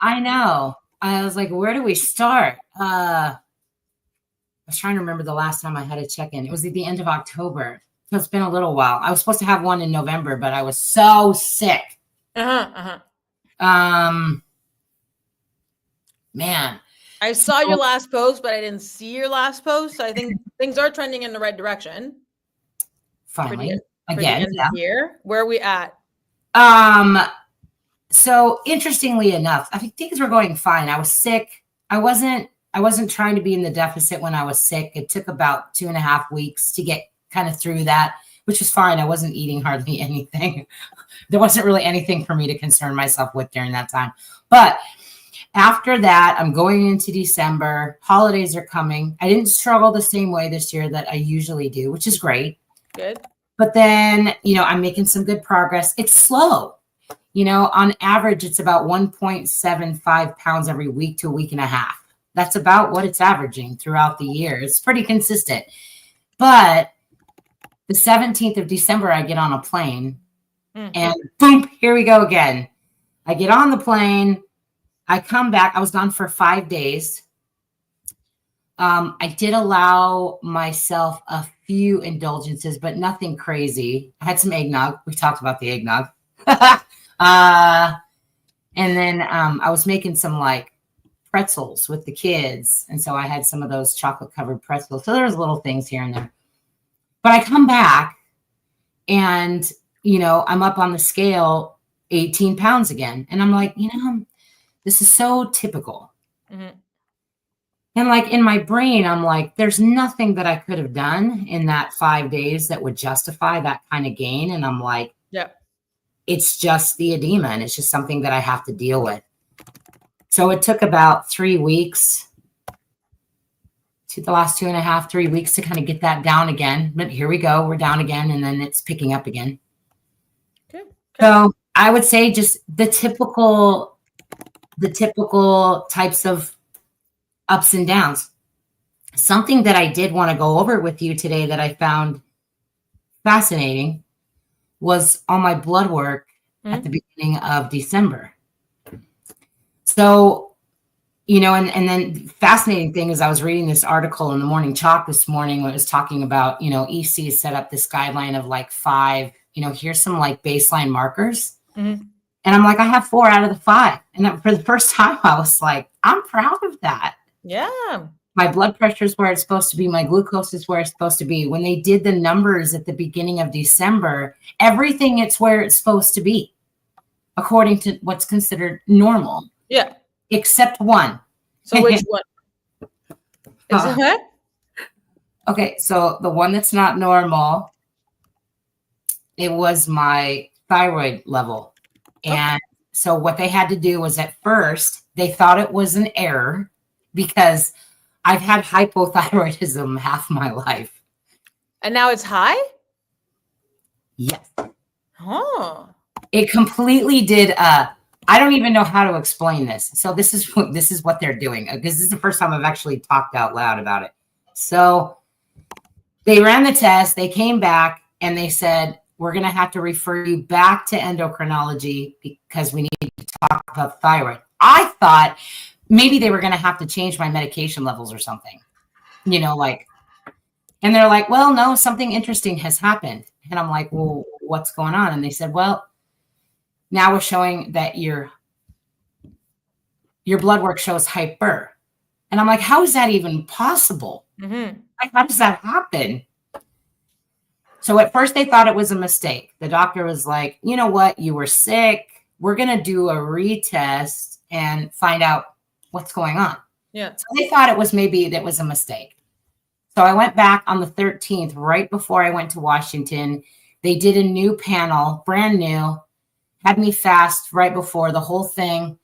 I know. I was like, where do we start? I was trying to remember the last time I had a check-in. It was at the end of October. So it's been a little while. I was supposed to have one in November, but I was so sick. Man. I saw your last post, but I didn't see your last post. So I think things are trending in the right direction. Finally. Again, here. Where are we at? So interestingly enough, I think things were going fine. I was sick. I wasn't trying to be in the deficit when I was sick. It took about 2.5 weeks to get kind of through that, which was fine. I wasn't eating hardly anything. There wasn't really anything for me to concern myself with during that time. But after that, I'm going into December. Holidays are coming. I didn't struggle the same way this year that I usually do, which is great. Good. But then, I'm making some good progress. It's slow. On average, it's about 1.75 pounds every week to a week and a half. That's about what it's averaging throughout the year. It's pretty consistent. But the 17th of December, I get on a plane and boom, here we go again. I get on the plane. I come back. I was gone for 5 days. I did allow myself a few indulgences, but nothing crazy. I had some eggnog. We talked about the eggnog. And then I was making some like pretzels with the kids. And so I had some of those chocolate covered pretzels. So there was little things here and there. But I come back and, I'm up on the scale 18 pounds again. And I'm like, this is so typical. Mm-hmm. And like in my brain, I'm like, there's nothing that I could have done in that 5 days that would justify that kind of gain. And I'm like, yeah, it's just the edema and it's just something that I have to deal with. So it took about 3 weeks to the last 2.5, 3 weeks to kind of get that down again. But here we go. We're down again. And then it's picking up again. Okay. So I would say just the typical types of ups and downs. Something that I did want to go over with you today that I found fascinating was all my blood work at the beginning of December. So, and then fascinating thing is I was reading this article in the Morning Chalk this morning where it was talking about, EC set up this guideline of like 5, here's some like baseline markers. Mm-hmm. And I'm like, I have 4 out of the 5. And for the first time, I was like, I'm proud of that. Yeah. My blood pressure is where it's supposed to be. My glucose is where it's supposed to be. When they did the numbers at the beginning of December, everything, it's where it's supposed to be, according to what's considered normal. Yeah. Except one. So which one? Is it? Okay, so the one that's not normal, it was my thyroid level. And so what they had to do was at first, they thought it was an error because I've had hypothyroidism half my life. And now it's high? Yes. Oh. It completely did. I don't even know how to explain this. So this is what they're doing. This is the first time I've actually talked out loud about it. So they ran the test. They came back and they said, we're going to have to refer you back to endocrinology because we need to talk about thyroid. I thought maybe they were going to have to change my medication levels or something, and they're like, well, no, something interesting has happened. And I'm like, well, what's going on? And they said, well, now we're showing that your blood work shows hyper. And I'm like, how is that even possible? Mm-hmm. Like, how does that happen? So at first they thought it was a mistake. The doctor was like, you know what? You were sick. We're going to do a retest and find out what's going on. Yeah. So they thought it was maybe that was a mistake. So I went back on the 13th, right before I went to Washington. They did a new panel, brand new, had me fast right before the whole thing.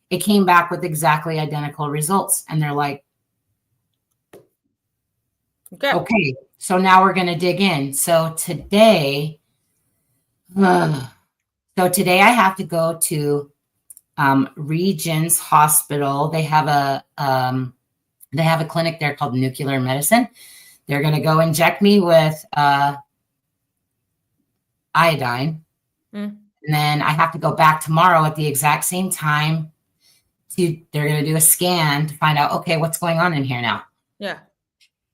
It came back with exactly identical results. And they're like, okay, so now we're going to dig in. So today I have to go to Regents Hospital. They have a clinic there called Nuclear Medicine. They're going to go inject me with iodine. And then I have to go back tomorrow at the exact same time they're going to do a scan to find out, okay, what's going on in here now? Yeah.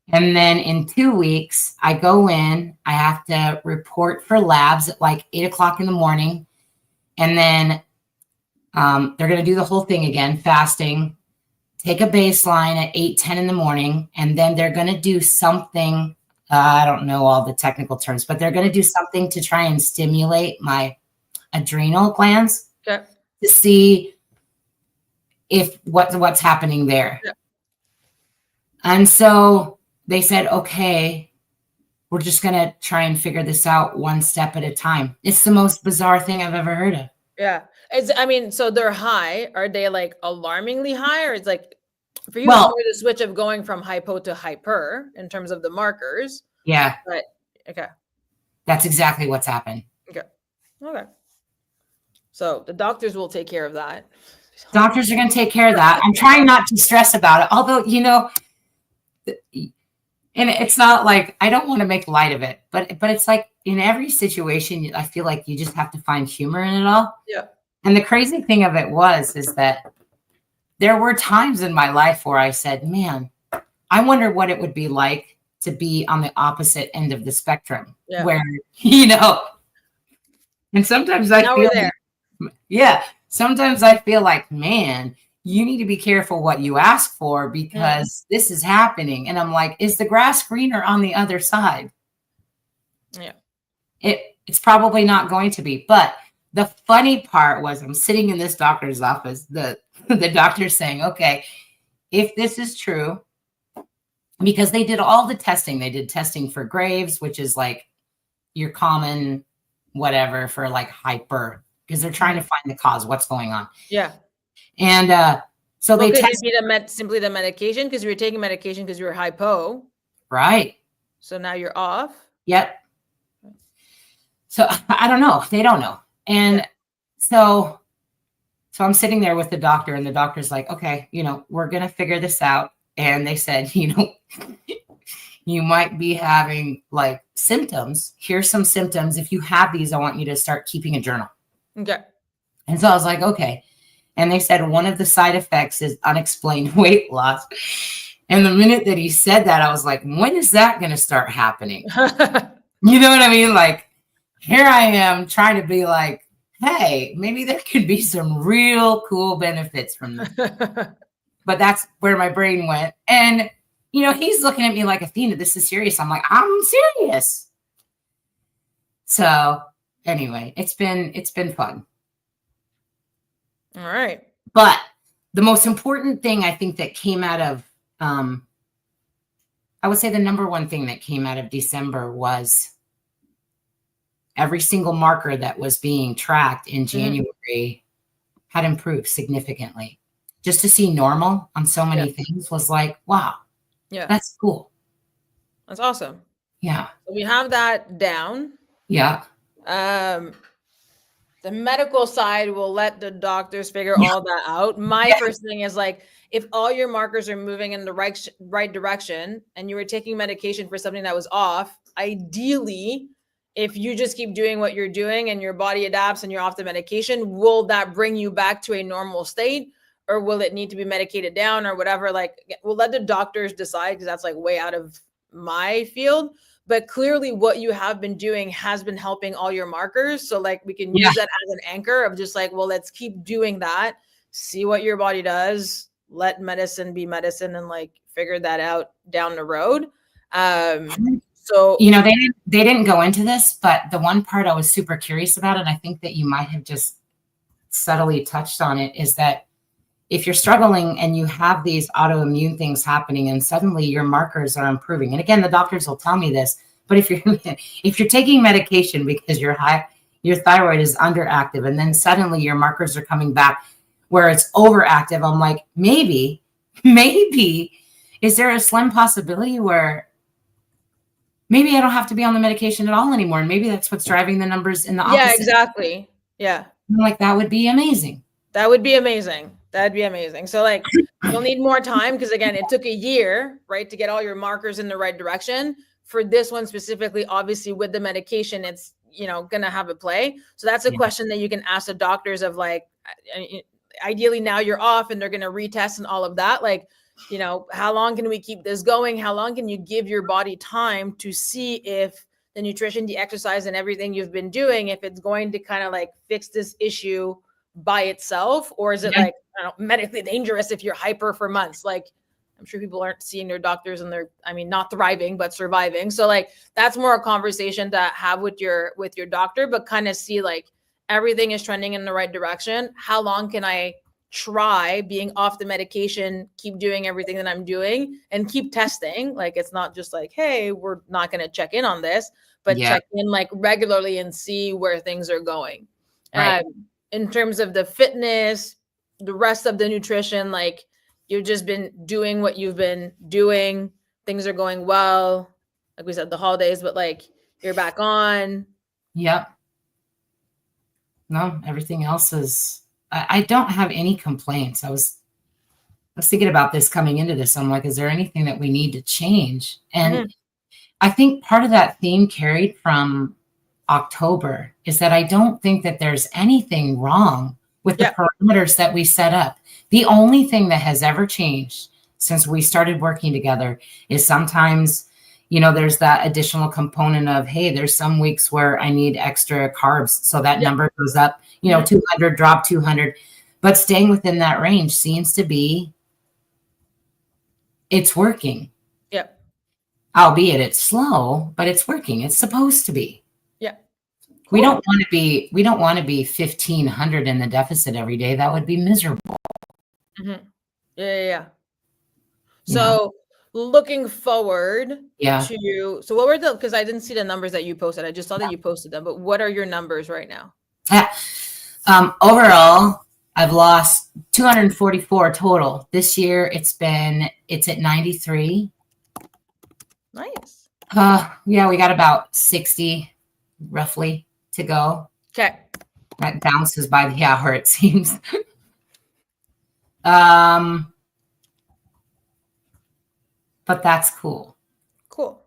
And then in 2 weeks, I go in, I have to report for labs at like 8 o'clock in the morning. And then they're going to do the whole thing again, fasting, take a baseline at 8:10 in the morning. And then they're going to do something. I don't know all the technical terms, but they're going to do something to try and stimulate my adrenal glands Okay. to see if what's happening there. Yeah. And so they said, okay, we're just going to try and figure this out one step at a time. It's the most bizarre thing I've ever heard of. Yeah. So they're high. Are they like alarmingly high, or it's like for you, Well, it's more the switch of going from hypo to hyper in terms of the markers? Yeah. But okay. That's exactly what's happened. Okay. So the doctors will take care of that. Doctors are going to take care of that. I'm trying not to stress about it. Although, and it's not like, I don't want to make light of it, but it's like in every situation, I feel like you just have to find humor in it all. Yeah. And the crazy thing of it is that there were times in my life where I said, man, I wonder what it would be like to be on the opposite end of the spectrum where, and sometimes I feel, sometimes I feel like, man, you need to be careful what you ask for because this is happening. And I'm like, is the grass greener on the other side? Yeah. It's probably not going to be. But the funny part was I'm sitting in this doctor's office, the doctor's saying, okay, if this is true, because they did all the testing. They did testing for Graves, which is like your common whatever for like hyper, because they're trying to find the cause, what's going on. Yeah. And so they tested simply the medication because you were taking medication because you were hypo. Right. So now you're off. Yep. So I don't know. They don't know. And so I'm sitting there with the doctor and the doctor's like, okay, we're going to figure this out. And they said, you might be having like symptoms. Here's some symptoms. If you have these, I want you to start keeping a journal. Okay. And so I was like, okay. And they said one of the side effects is unexplained weight loss. And the minute that he said that, I was like, when is that going to start happening? You know what I mean? Like, here I am trying to be like, hey, maybe there could be some real cool benefits from this. But that's where my brain went. And, he's looking at me like, Athena, this is serious. I'm like, I'm serious. So anyway, it's been fun. All right. But the most important thing I think that came out of, I would say the number one thing that came out of December was every single marker that was being tracked in January had improved significantly. Just to see normal on so many things was like, wow, that's cool. That's awesome. Yeah. So we have that down. Yeah. The medical side will let the doctors figure all that out. My first thing is like, if all your markers are moving in the right direction and you were taking medication for something that was off, ideally, if you just keep doing what you're doing and your body adapts and you're off the medication, will that bring you back to a normal state? Or will it need to be medicated down or whatever? Like, we'll let the doctors decide because that's like way out of my field. But clearly what you have been doing has been helping all your markers. So like we can use that as an anchor of just like, well, let's keep doing that. See what your body does. Let medicine be medicine and like figure that out down the road. So, they didn't go into this, but the one part I was super curious about, and I think that you might have just subtly touched on it, is that if you're struggling and you have these autoimmune things happening and suddenly your markers are improving, and again, the doctors will tell me this, but if you're taking medication because your thyroid is underactive and then suddenly your markers are coming back where it's overactive, I'm like, maybe, is there a slim possibility where maybe I don't have to be on the medication at all anymore? And maybe that's what's driving the numbers in the opposite. Yeah, exactly. Yeah. I'm like, that would be amazing. That would be amazing. That'd be amazing. So like you'll need more time because again, it took a year, right, to get all your markers in the right direction. For this one specifically, obviously with the medication, it's, gonna have a play. So that's a question that you can ask the doctors of like, ideally now you're off and they're going to retest and all of that. Like, you know, how long can we keep this going? How long can you give your body time to see if the nutrition, the exercise, and everything you've been doing, if it's going to kind of like fix this issue by itself, or is it like, I don't know, medically dangerous if you're hyper for months? Like, I'm sure people aren't seeing their doctors and they're, I mean, not thriving, but surviving. So like, that's more a conversation to have with your doctor, but kind of see like everything is trending in the right direction. How long can I try being off the medication, keep doing everything that I'm doing, and keep testing? Like, it's not just like, hey, we're not going to check in on this, but check in like regularly and see where things are going. Right. In terms of the fitness, the rest of the nutrition, like, you've just been doing what you've been doing. Things are going well. Like we said, the holidays, but like you're back on. Yep. No, everything else is, I don't have any complaints. I was thinking about this coming into this. I'm like, is there anything that we need to change? And I think part of that theme carried from October is that I don't think that there's anything wrong with the parameters that we set up. The only thing that has ever changed since we started working together is sometimes, you know, there's that additional component of, hey, there's some weeks where I need extra carbs. So that number goes up, you know, 200, drop 200, but staying within that range seems to be, it's working. Yep. Albeit it's slow, but it's working. It's supposed to be. Yeah. Cool. We don't want to be 1,500 in the deficit every day. That would be miserable. Yeah. So looking forward to, so what were the, because I didn't see the numbers that you posted. I just saw that you posted them, but what are your numbers right now? Overall, I've lost 244 total. This year it's at 93. Nice. Yeah, we got about 60 roughly to go. Okay. That bounces by the hour, it seems. But that's cool. Cool.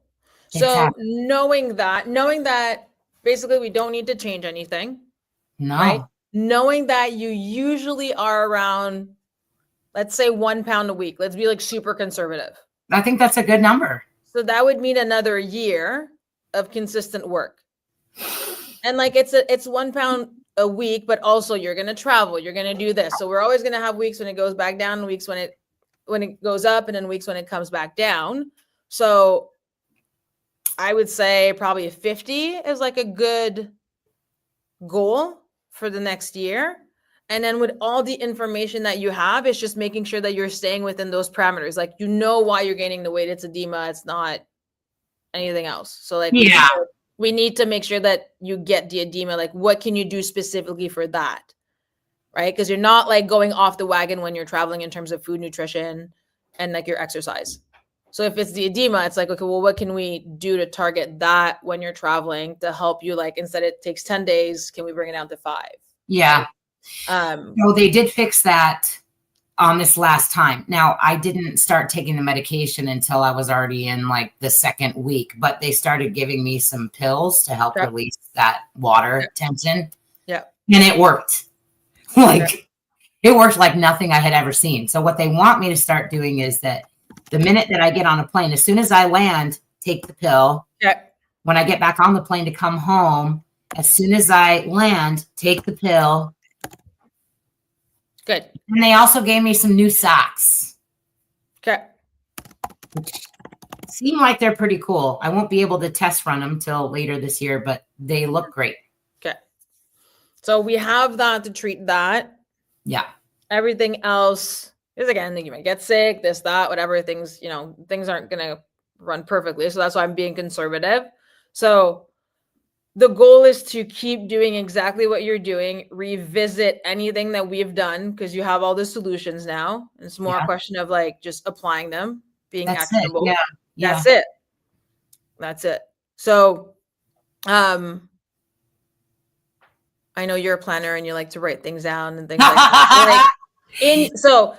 So knowing that basically we don't need to change anything. No. Right? Knowing that you usually are around, let's say 1 pound a week. Let's be like super conservative. I think that's a good number. So that would mean another year of consistent work. And like it's 1 pound a week, but also you're going to travel, you're going to do this. So we're always going to have weeks when it goes back down, weeks when it goes up, and then weeks when it comes back down. So I would say probably 50 is like a good goal for the next year. And then with all the information that you have, it's just making sure that you're staying within those parameters. Like, you know why you're gaining the weight. It's edema. It's not anything else. So like, we need to make sure that you get the edema. Like, what can you do specifically for that? Right? Because you're not like going off the wagon when you're traveling in terms of food, nutrition, and like your exercise. So if it's the edema, it's like, okay, well, what can we do to target that when you're traveling to help you? Like, instead it takes 10 days, can we bring it down to 5? Yeah. So they did fix that on this last time. Now, I didn't start taking the medication until I was already in like the second week, but they started giving me some pills to help release that water tension. Yeah. And it worked. It worked like nothing I had ever seen. So what they want me to start doing is that the minute that I get on a plane, as soon as I land, take the pill. Yeah. When I get back on the plane to come home, as soon as I land, take the pill. Good. And they also gave me some new socks. Okay. Which seem like they're pretty cool. I won't be able to test run them till later this year, but they look great. Okay. So we have that to treat that. Yeah. Everything else is, again, you might get sick, this, that, whatever. Things aren't going to run perfectly. So that's why I'm being conservative. So the goal is to keep doing exactly what you're doing, revisit anything that we've done, because you have all the solutions now. It's more a question of like just applying them, being actionable. That's it. That's it. So, I know you're a planner and you like to write things down and things like that. So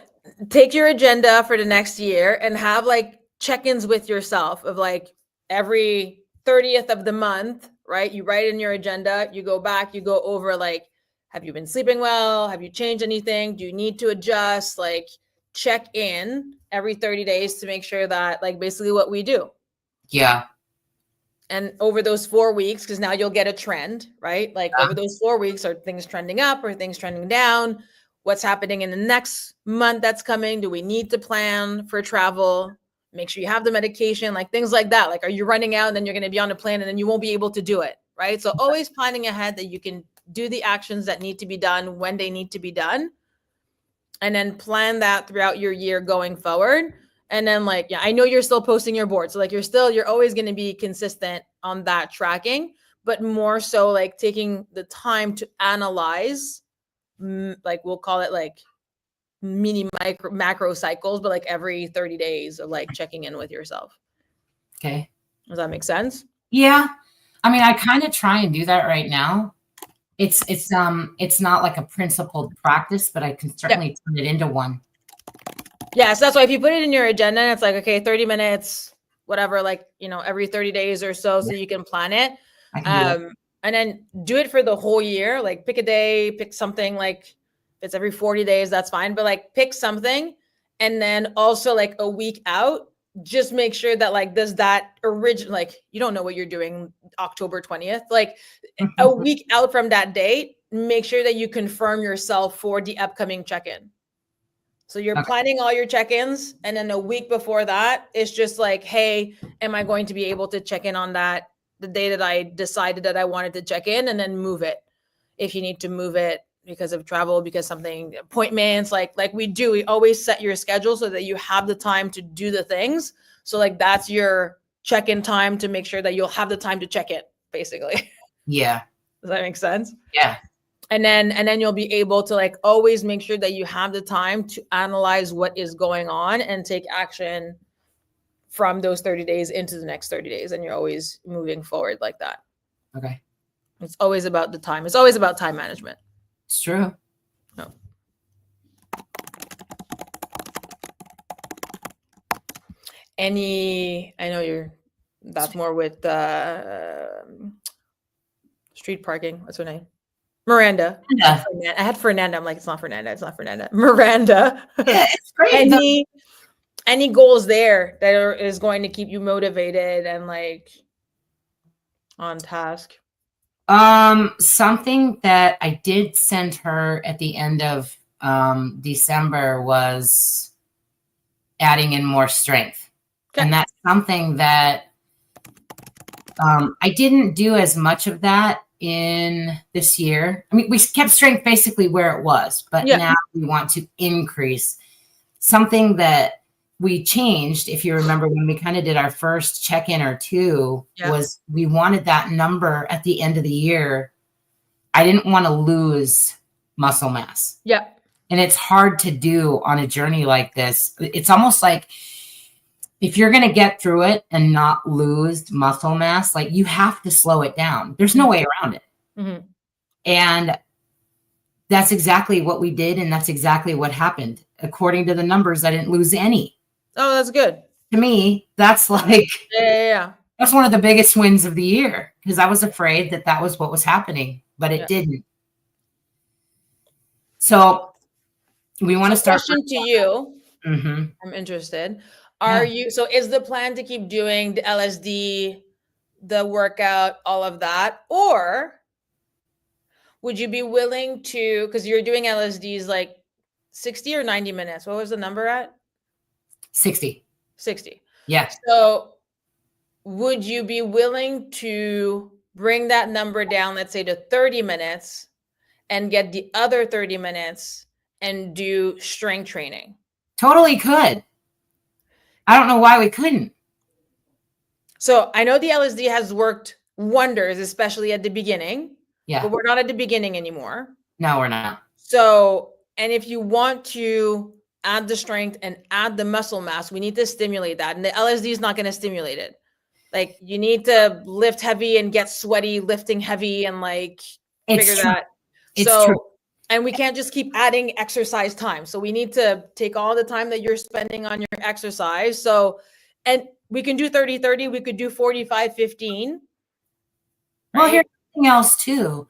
take your agenda for the next year and have like check-ins with yourself of like every 30th of the month, right? You write in your agenda, you go back, you go over like, Have you been sleeping well? Have you changed anything? Do you need to adjust? Like, check in every 30 days to make sure that, like, basically what we do. Yeah. And over those 4 weeks, because now you'll get a trend, right? Like over those 4 weeks, are things trending up or things trending down? What's happening in the next month that's coming? Do we need to plan for travel? Make sure you have the medication, like things like that. Like, are you running out and then you're going to be on a plan and then you won't be able to do it, right? So always planning ahead that you can do the actions that need to be done when they need to be done. And then plan that throughout your year going forward. And then, like, yeah, I know you're still posting your board. So like you're always going to be consistent on that tracking, but more so like taking the time to analyze, like we'll call it like mini macro cycles, but like every 30 days of like checking in with yourself. Okay. Does that make sense? Yeah. I mean, I kind of try and do that right now. It's not like a principled practice, but I can certainly turn it into one. Yeah, so that's why if you put it in your agenda, it's like, okay, 30 minutes, whatever, like, every 30 days or so, so you can plan it. And then do it for the whole year. Like, pick a day, pick something, like if it's every 40 days, that's fine. But like, pick something. And then also like a week out, just make sure that like, does that like, you don't know what you're doing October 20th, like a week out from that date, make sure that you confirm yourself for the upcoming check-in. So you're planning all your check-ins, and then a week before that, it's just like, hey, am I going to be able to check in on that the day that I decided that I wanted to check in, and then move it. If you need to move it because of travel, because something, appointments, like we always set your schedule so that you have the time to do the things. So like that's your check-in time to make sure that you'll have the time to check it, basically. Yeah. Does that make sense? Yeah. And then you'll be able to like always make sure that you have the time to analyze what is going on and take action from those 30 days into the next 30 days. And you're always moving forward like that. Okay. It's always about the time. It's always about time management. It's true. No. I know that's more with street parking. What's her name? Miranda. Yeah. I had Fernanda. I'm like, it's not Fernanda. It's not Fernanda. Miranda. Yeah, it's great. Any goals there that is going to keep you motivated and like on task? Something that I did send her at the end of December was adding in more strength. Okay. And that's something that I didn't do as much of that in this year. I mean, we kept strength basically where it was, but now we want to increase. Something that we changed, if you remember, when we kind of did our first check-in or two, was we wanted that number at the end of the year. I didn't want to lose muscle mass. Yeah. And it's hard to do on a journey like this. It's almost like if you're going to get through it and not lose muscle mass, like you have to slow it down. There's no way around it. Mm-hmm. And that's exactly what we did. And that's exactly what happened. According to the numbers, I didn't lose any. Oh, that's good. To me, that's like, yeah. That's one of the biggest wins of the year, because I was afraid that was what was happening, but it didn't. So we want to start. Question to you. Mm-hmm. I'm interested. So is the plan to keep doing the LSD, the workout, all of that? Or would you be willing to, because you're doing LSDs like 60 or 90 minutes. What was the number at? 60. 60. Yeah. So would you be willing to bring that number down, let's say to 30 minutes, and get the other 30 minutes and do strength training? Totally could. I don't know why we couldn't. So I know the LSD has worked wonders, especially at the beginning. Yeah. But we're not at the beginning anymore. No, we're not. So, and if you want to add the strength and add the muscle mass, we need to stimulate that. And the LSD is not going to stimulate it. Like, you need to lift heavy and get sweaty lifting heavy and like figure that. It's true. And we can't just keep adding exercise time. So we need to take all the time that you're spending on your exercise. So, and we can do 30-30. We could do 45-15. Well, here's something else too.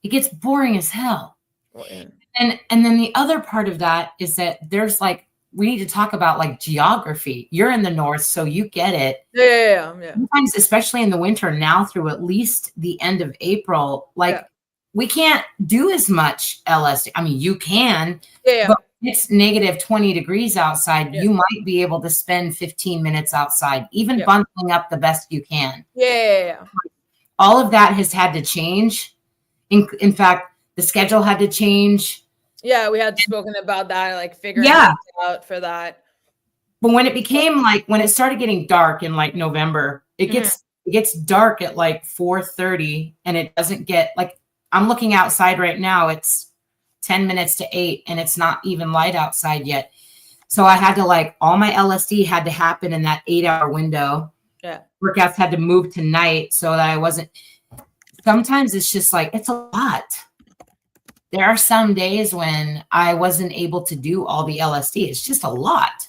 it gets boring as hell. Well, yeah. And then the other part of that is that there's like, we need to talk about like geography. You're in the north, so you get it. Yeah. Sometimes, especially in the winter now through at least the end of April, like we can't do as much LSD. I mean, you can, but it's negative 20 degrees outside. You might be able to spend 15 minutes outside, even bundling up the best you can. All of that has had to change. In fact, the schedule had to change. Yeah, we had spoken about that, like figuring out for that. But when it became like, when it started getting dark in like November, it gets dark at like 4:30, and it doesn't get like, I'm looking outside right now. It's 10 minutes to 8, and it's not even light outside yet. So I had to like, all my LSD had to happen in that 8-hour window. Workouts had to move to night so that I wasn't. Sometimes it's just like, it's a lot. There are some days when I wasn't able to do all the LSD. It's just a lot.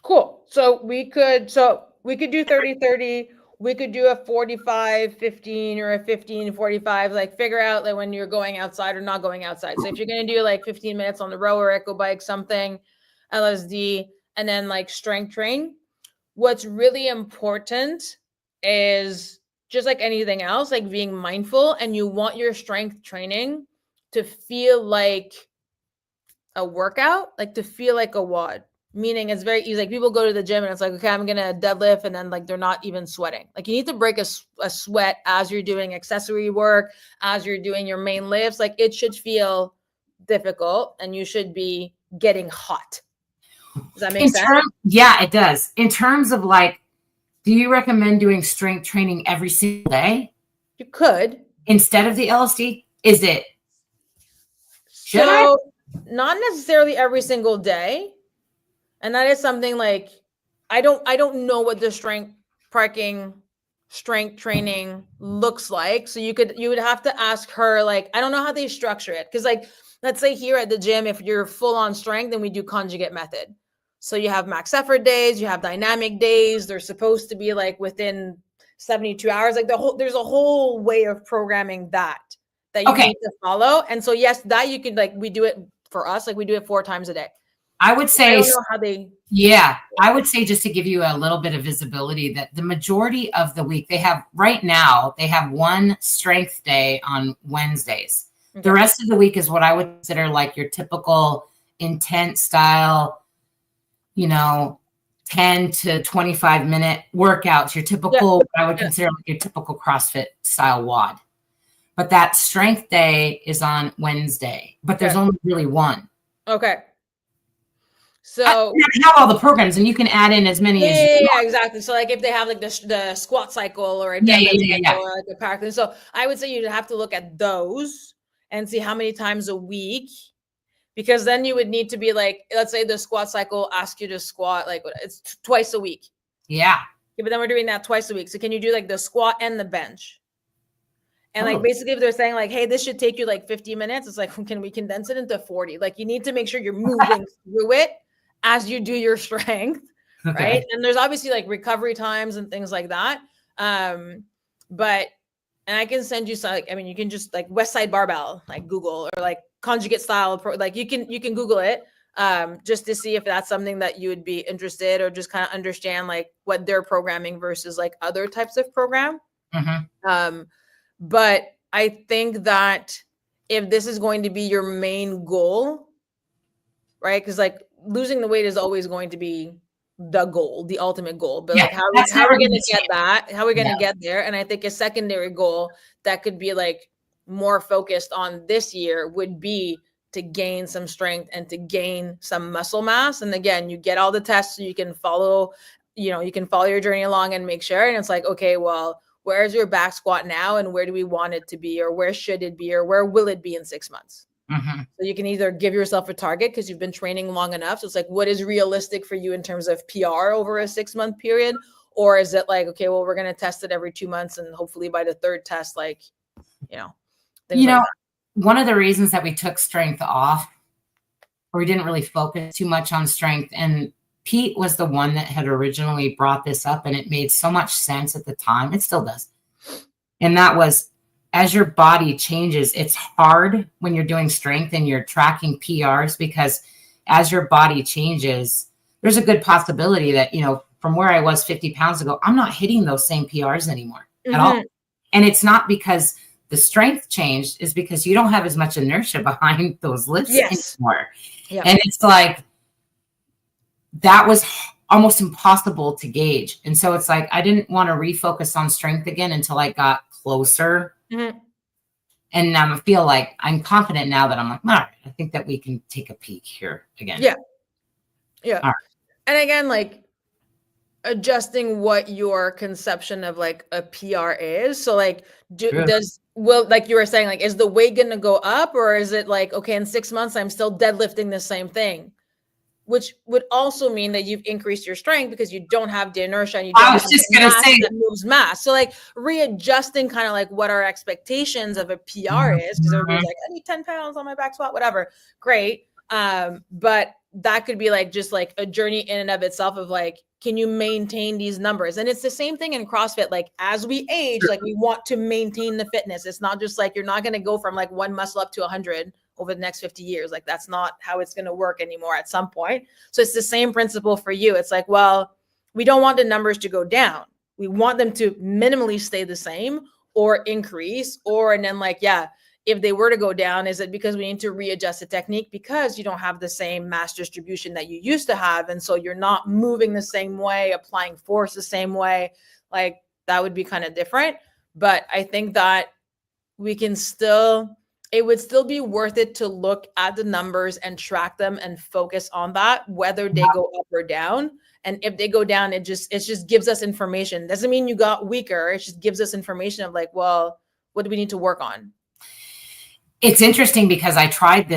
Cool. So we could do 30-30. We could do a 45-15 or a 15-45, like figure out like when you're going outside or not going outside. So if you're going to do like 15 minutes on the row or echo bike, something, LSD, and then like strength train, what's really important is just like anything else, like being mindful, and you want your strength training to feel like a workout, like to feel like a WOD. Meaning it's very easy. Like people go to the gym and it's like, okay, I'm going to deadlift. And then like, they're not even sweating. Like you need to break a sweat as you're doing accessory work, as you're doing your main lifts. Like it should feel difficult and you should be getting hot. Does that make sense? Yeah, it does. In terms of like, do you recommend doing strength training every single day? You could. Instead of the LSD? Is it? So not necessarily every single day. And that is something like, I don't know what the strength training looks like. So you would have to ask her, like, I don't know how they structure it. Cause like, let's say here at the gym, if you're full on strength, then we do conjugate method. So you have max effort days, you have dynamic days. They're supposed to be like within 72 hours. Like there's a whole way of programming that you need to follow. And so yes, that you could like, we do it for us. Like we do it 4 times a day. I would say, I don't know how they. Yeah, I would say just to give you a little bit of visibility that the majority of the week they have one strength day on Wednesdays. Okay. The rest of the week is what I would consider like your typical intense style, 10 to 25 minute workouts, your typical, what I would consider like your typical CrossFit style WOD. But that strength day is on Wednesday, but there's only really one. Okay. So you have all the programs and you can add in as many as you want. Exactly. So like if they have like the squat cycle or a deadlift cycle or like a power clean. So I would say you'd have to look at those and see how many times a week, because then you would need to be like, let's say the squat cycle asks you to squat, like it's twice a week. Yeah. But then we're doing that twice a week. So can you do like the squat and the bench? And like basically if they're saying like, hey, this should take you like 50 minutes, it's like, can we condense it into 40? Like you need to make sure you're moving through it as you do your strength, right? And there's obviously like recovery times and things like that. And I can send you some, like, I mean, you can just like West Side Barbell, like Google, or like conjugate style, like you can Google it just to see if that's something that you would be interested, or just kind of understand like what they're programming versus like other types of program. But I think that if this is going to be your main goal, right? Because like losing the weight is always going to be the goal, the ultimate goal. But like how are we going to get that? How are we going to get there? And I think a secondary goal that could be like more focused on this year would be to gain some strength and to gain some muscle mass. And again, you get all the tests so you can follow your journey along and make sure. And it's like, okay, well, where's your back squat now? And where do we want it to be? Or where should it be? Or where will it be in 6 months? So you can either give yourself a target because you've been training long enough. So it's like, what is realistic for you in terms of PR over a 6-month period? Or is it like, okay, well, we're going to test it every 2 months. And hopefully by the 3rd test, like, one of the reasons that we took strength off, or we didn't really focus too much on strength, and Pete was the one that had originally brought this up, and it made so much sense at the time. It still does. And that was, as your body changes, it's hard when you're doing strength and you're tracking PRs, because as your body changes, there's a good possibility that, from where I was 50 pounds ago, I'm not hitting those same PRs anymore at all. And it's not because the strength changed, it's because you don't have as much inertia behind those lifts anymore. Yeah. And it's like, that was almost impossible to gauge. And so it's like, I didn't want to refocus on strength again until I got closer. And I feel like I'm confident now that I'm like, all right, I think that we can take a peek here again. Yeah. Right. And again, like adjusting what your conception of like a PR is. So like, like you were saying, like, is the weight going to go up, or is it like, okay, in 6 months, I'm still deadlifting the same thing? Which would also mean that you've increased your strength because you don't have the inertia and you don't have the mass that moves mass. So like readjusting kind of like what our expectations of a PR is, because everybody's like, I need 10 pounds on my back squat, whatever. Great. But that could be like just like a journey in and of itself of like, can you maintain these numbers? And it's the same thing in CrossFit. Like as we age, like we want to maintain the fitness. It's not just like, you're not going to go from like one muscle up to 100 over the next 50 years. Like that's not how it's going to work anymore at some point. So it's the same principle for you. It's like, well, we don't want the numbers to go down. We want them to minimally stay the same or increase, and then like, if they were to go down, is it because we need to readjust the technique because you don't have the same mass distribution that you used to have? And so you're not moving the same way, applying force the same way. Like that would be kind of different. But I think that it would still be worth it to look at the numbers and track them and focus on that, whether they go up or down. And if they go down, it just gives us information. Doesn't mean you got weaker. It just gives us information of like, well, what do we need to work on? It's interesting because I tried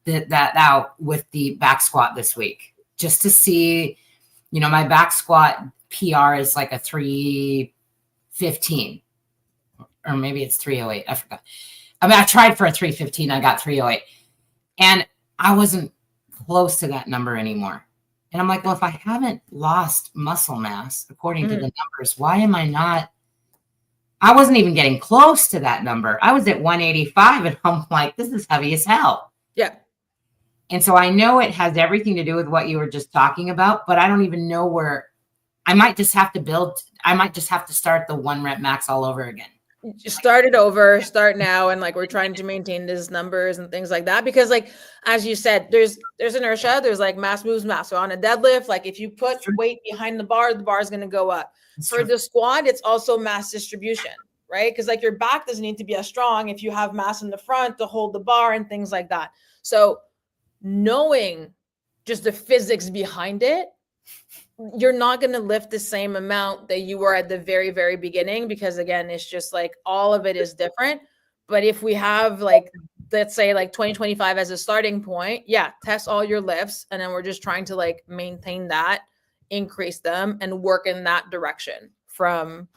that out with the back squat this week just to see, my back squat PR is like a 315 or maybe it's 308. I forgot. I mean, I tried for a 315. I got 308 and I wasn't close to that number anymore. And I'm like, well, if I haven't lost muscle mass according to the numbers, why am I not? I wasn't even getting close to that number. I was at 185 and I'm like, this is heavy as hell. Yeah. And so I know it has everything to do with what you were just talking about, but I don't even know where I might just have to start the 1 rep max all over again. Just start it over, start now. And like, we're trying to maintain these numbers and things like that, because like, as you said, there's inertia, there's like mass moves mass. So on a deadlift, like if you put weight behind the bar is going to go up. For the squat, it's also mass distribution, right? Because like your back doesn't need to be as strong if you have mass in the front to hold the bar and things like that. So knowing just the physics behind it, you're not going to lift the same amount that you were at the very, very beginning, because again, it's just like all of it is different. But if we have like, let's say like 2025 as a starting point, test all your lifts. And then we're just trying to like maintain that, increase them, and work in that direction from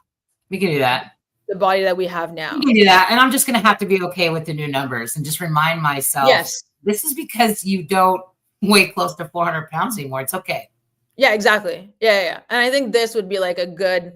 we can do that. The body that we have now. We can do that. And I'm just going to have to be okay with the new numbers and just remind myself, this is because you don't weigh close to 400 pounds anymore. It's okay. Yeah, exactly. Yeah. And I think this would be like a good,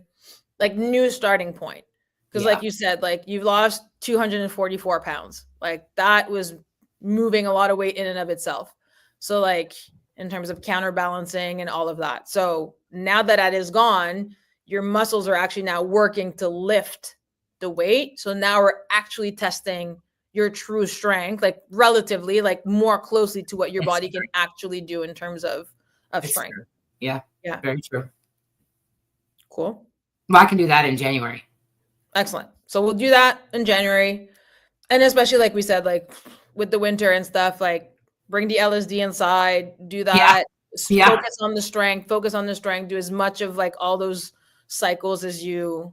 like new starting point. Because like you said, like you've lost 244 pounds. Like that was moving a lot of weight in and of itself. So like in terms of counterbalancing and all of that. So now that is gone, your muscles are actually now working to lift the weight. So now we're actually testing your true strength, like relatively, like more closely to what your body can actually do in terms of strength. True. Yeah. Very true. Cool. Well, I can do that in January. Excellent. So we'll do that in January. And especially like we said, like with the winter and stuff, like bring the LSD inside, do that, focus on the strength, do as much of like all those cycles as you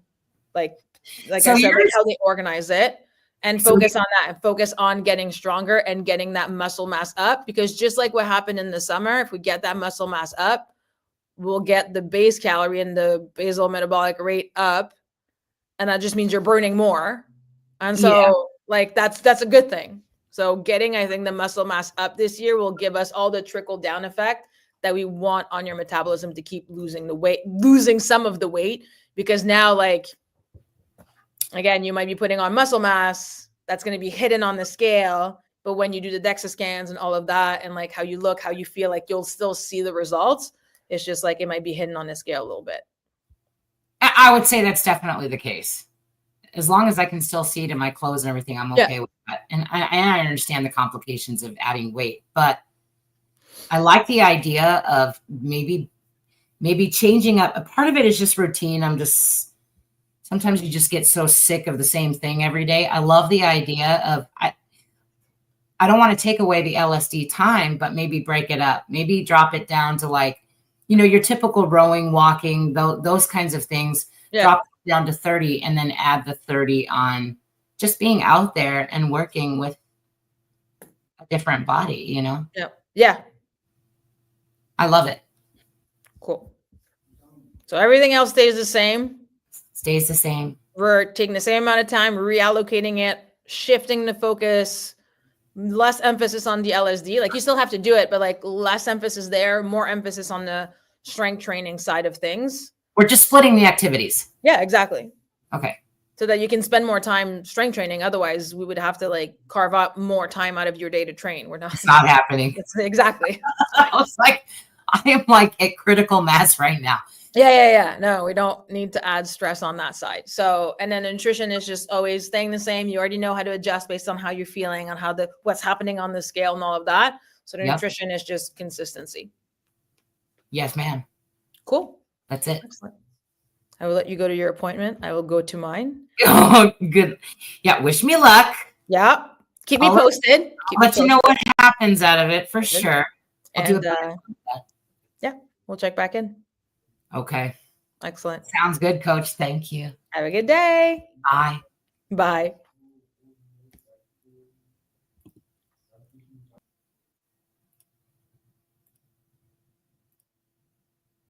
like so I said, like how they organize it, and focus on that and focus on getting stronger and getting that muscle mass up. Because just like what happened in the summer, if we get that muscle mass up, we'll get the base calorie and the basal metabolic rate up. And that just means you're burning more. And so like, that's a good thing. So getting, I think, the muscle mass up this year will give us all the trickle down effect that we want on your metabolism to keep losing some of the weight, because now, like, again, you might be putting on muscle mass that's going to be hidden on the scale, but when you do the DEXA scans and all of that, and like how you look, how you feel, like you'll still see the results. It's just like it might be hidden on the scale a little bit. I would say that's definitely the case. As long as I can still see it in my clothes and everything, I'm okay with that. And I understand the complications of adding weight, but I like the idea of maybe changing up. A part of it is just routine. Sometimes you just get so sick of the same thing every day. I love the idea of, I don't want to take away the LSD time, but maybe break it up, maybe drop it down to like, your typical rowing, walking, those kinds of things, drop it down to 30 and then add the 30 on just being out there and working with a different body, Yeah. Yeah. I love it. Cool. So everything else stays the same. Stays the same. We're taking the same amount of time, reallocating it, shifting the focus, less emphasis on the LSD. Like, you still have to do it, but like less emphasis there, more emphasis on the strength training side of things. We're just splitting the activities. Yeah, exactly. Okay. So that you can spend more time strength training. Otherwise, we would have to like carve out more time out of your day to train. It's not happening. Exactly. I was like, I am like at critical mass right now. Yeah. No, we don't need to add stress on that side. So, and then nutrition is just always staying the same. You already know how to adjust based on how you're feeling, on how what's happening on the scale and all of that. So the nutrition is just consistency. Yes, ma'am. Cool. That's it. Excellent. I will let you go to your appointment. I will go to mine. Oh, good. Yeah. Wish me luck. Yeah. Keep me posted. I'll let you know what happens out of it for sure. And yeah, we'll check back in. Okay. Excellent. Sounds good, Coach. Thank you. Have a good day. Bye. Bye.